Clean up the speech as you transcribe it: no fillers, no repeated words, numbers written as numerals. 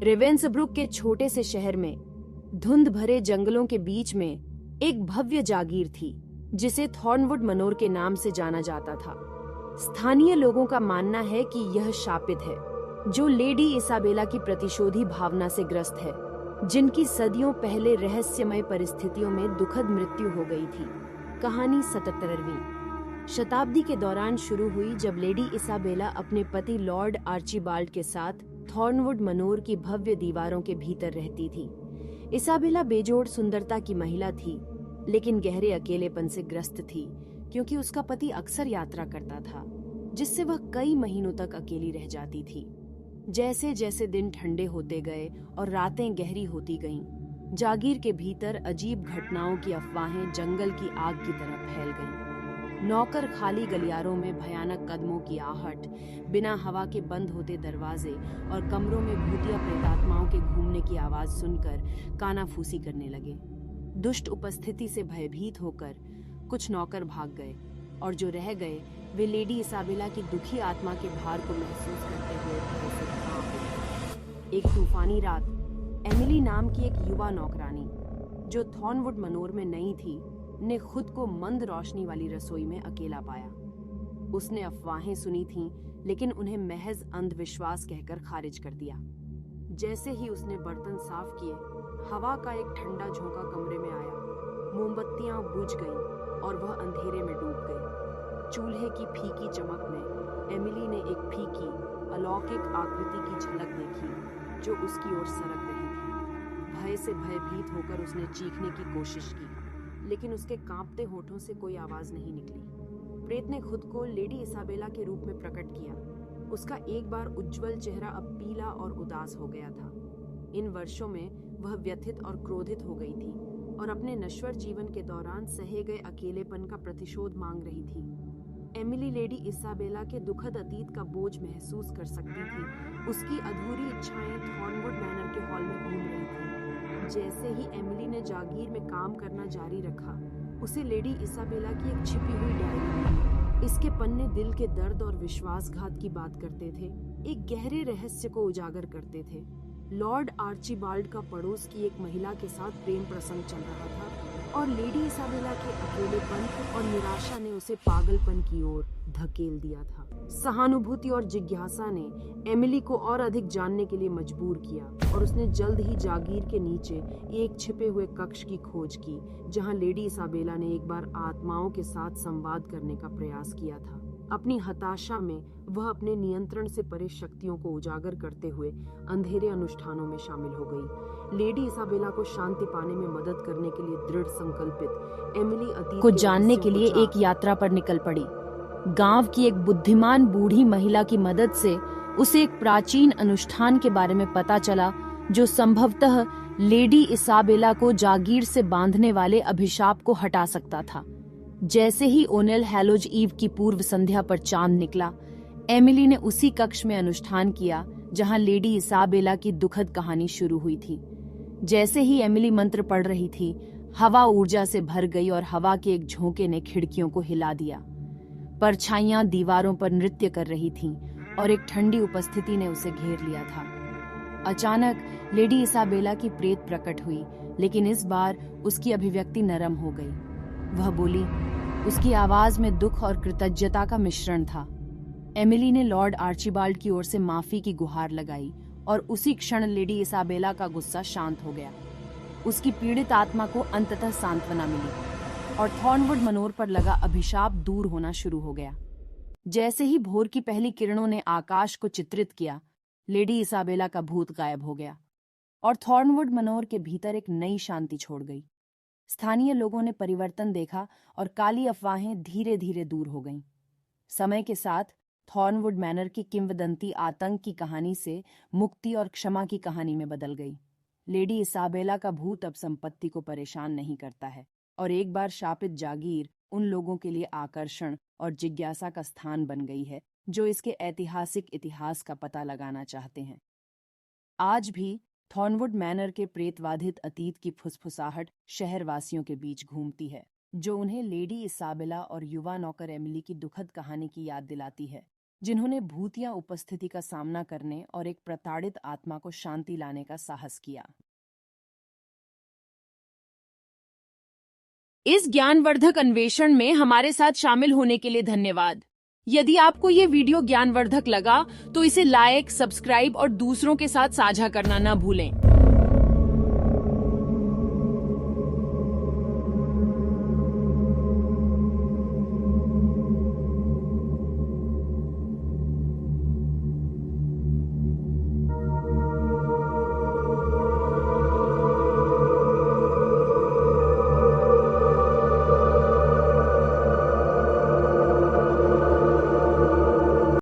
रेवेंसब्रुक के छोटे से शहर में धुंध भरे जंगलों के बीच में एक भव्य जागीर थी जिसे थॉर्नवुड मनोर के नाम से जाना जाता था। स्थानीय लोगों का मानना है कि यह शापित है, जो लेडी इसाबेला की प्रतिशोधी भावना से ग्रस्त है, जिनकी सदियों पहले रहस्यमय परिस्थितियों में दुखद मृत्यु हो गई थी। कहानी 77वीं शताब्दी के दौरान शुरू हुई, जब लेडी इसाबेला अपने पति लॉर्ड आर्चीबाल्ड के साथ थॉर्नवुड मनोर की भव्य दीवारों के भीतर रहती थी। इसाबेला बेजोड़ सुंदरता की महिला थी, लेकिन गहरे अकेलेपन से ग्रस्त थी, क्योंकि उसका पति अक्सर यात्रा करता था, जिससे वह कई महीनों तक अकेली रह जाती थी। जैसे जैसे दिन ठंडे होते गए और रातें गहरी होती गईं, जागीर के भीतर अजीब घटनाओं की अफवाहें जंगल की आग की तरह फैल गईं। नौकर खाली गलियारों में भयानक कदमों की आहट, बिना हवा के बंद होते दरवाजे और कमरों में भूतिया प्रेतात्माओं के घूमने की आवाज सुनकर कानाफूसी करने लगे। दुष्ट उपस्थिति से भयभीत होकर कुछ नौकर भाग गए, और जो रह गए वे लेडी इसाबेला की दुखी आत्मा के भार को महसूस करते हुए भय से कांप उठे। एक तूफानी रात एमिली नाम की एक युवा नौकरानी, जो थॉर्नवुड मनोर में नई थी, ने खुद को मंद रोशनी वाली रसोई में अकेला पाया। उसने अफवाहें सुनी थीं, लेकिन उन्हें महज अंधविश्वास कहकर खारिज कर दिया। जैसे ही उसने बर्तन साफ किए, हवा का एक ठंडा झोंका कमरे में आया। मोमबत्तियां बुझ गईं और वह अंधेरे में डूब गई। चूल्हे की फीकी चमक में एमिली ने एक फीकी, अलौकिक आकृति की झलक देखी, जो उसकी ओर सरक रही थी। भय से भयभीत होकर उसने चीखने की कोशिश की, लेकिन उसके कांपते होठों से कोई आवाज नहीं निकली। प्रेत ने खुद को लेडी इसाबेला के रूप में प्रकट किया। उसका एक बार उज्जवल चेहरा अब पीला और उदास हो गया था। इन वर्षों में वह व्यथित और क्रोधित हो गई थी और अपने नश्वर जीवन के दौरान सहे गए अकेलेपन का प्रतिशोध मांग रही थी। एमिली लेडी इसाबेला के दुखद अतीत का बोझ महसूस कर सकती थी। उसकी अधूरी इच्छाएं थॉर्नवुड मैनर के हॉल में घूम रही थी। जैसे ही एमिली ने जागीर में काम करना जारी रखा, उसे लेडी इसाबेला की एक छिपी हुई डायरी मिली। इसके पन्ने दिल के दर्द और विश्वासघात की बात करते थे, एक गहरे रहस्य को उजागर करते थे। लॉर्ड आर्चीबाल्ड का पड़ोस की एक महिला के साथ प्रेम प्रसंग चल रहा था, और लेडी इसाबेला के अकेलेपन और निराशा ने उसे पागलपन की ओर धकेल दिया था। सहानुभूति और जिज्ञासा ने एमिली को और अधिक जानने के लिए मजबूर किया, और उसने जल्द ही जागीर के नीचे एक छिपे हुए कक्ष की खोज की, जहां लेडी इसाबेला ने एक बार आत्माओं के साथ संवाद करने का प्रयास किया था। अपनी हताशा में वह अपने नियंत्रण से परे शक्तियों को उजागर करते हुए अंधेरे अनुष्ठानों में शामिल हो गई। लेडी इसाबेला को शांति पाने में मदद करने के लिए दृढ़ संकल्पित एमिली अतीत को जानने के लिए एक यात्रा पर निकल पड़ी। गांव की एक बुद्धिमान बूढ़ी महिला की मदद से उसे एक प्राचीन अनुष्ठान के बारे में पता चला, जो संभवतः लेडी इसाबेला को जागीर से बांधने वाले अभिशाप को हटा सकता था। जैसे ही ओनेल हैलोज ईव की पूर्व संध्या पर चांद निकला, एमिली ने उसी कक्ष में अनुष्ठान किया जहां लेडी इसाबेला की दुखद कहानी शुरू हुई थी। जैसे ही एमिली मंत्र पढ़ रही थी, हवा ऊर्जा से भर गई और हवा के एक झोंके ने खिड़कियों को हिला दिया। परछाइयां दीवारों पर नृत्य कर रही थीं और एक ठंडी उपस्थिति ने उसे घेर लिया था। अचानक लेडी इसाबेला की प्रेत प्रकट हुई, लेकिन इस बार उसकी अभिव्यक्ति नरम हो गई। वह बोली। उसकी आवाज में दुख और कृतज्ञता का मिश्रण था। एमिली ने लॉर्ड आर्चीबाल्ड की ओर से माफी की गुहार लगाई, और उसी क्षण लेडी इसाबेला का गुस्सा शांत हो गया। उसकी पीड़ित आत्मा को अंततः सांत्वना मिली, और थॉर्नवुड मनोर पर लगा अभिशाप दूर होना शुरू हो गया। जैसे ही भोर की पहली किरणों ने आकाश को चित्रित किया, लेडी इसाबेला का भूत गायब हो गया, और थॉर्नवुड मनोर के भीतर एक नई शांति छोड़ गई। स्थानीय लोगों ने परिवर्तन देखा, और काली अफवाहें धीरे धीरे दूर हो गईं। समय के साथ थॉर्नवुड मैनर की किंवदंती आतंक की कहानी से मुक्ति और क्षमा की कहानी में बदल गई। लेडी इसाबेला का भूत अब संपत्ति को परेशान नहीं करता है, और एक बार शापित जागीर उन लोगों के लिए आकर्षण और जिज्ञासा का स्थान बन गई है, जो इसके ऐतिहासिक इतिहास का पता लगाना चाहते हैं। आज भी थॉर्नवुड मैनर के प्रेतवाधित अतीत की फुसफुसाहट शहरवासियों के बीच घूमती है, जो उन्हें लेडी इसाबेला और युवा नौकर एमिली की दुखद कहानी की याद दिलाती है। जिन्होंने भूतिया उपस्थिति का सामना करने और एक प्रताड़ित आत्मा को शांति लाने का साहस किया। इस ज्ञानवर्धक अन्वेषण में हमारे साथ शामिल होने के लिए धन्यवाद। यदि आपको ये वीडियो ज्ञानवर्धक लगा तो इसे लाइक, सब्सक्राइब और दूसरों के साथ साझा करना न भूलें।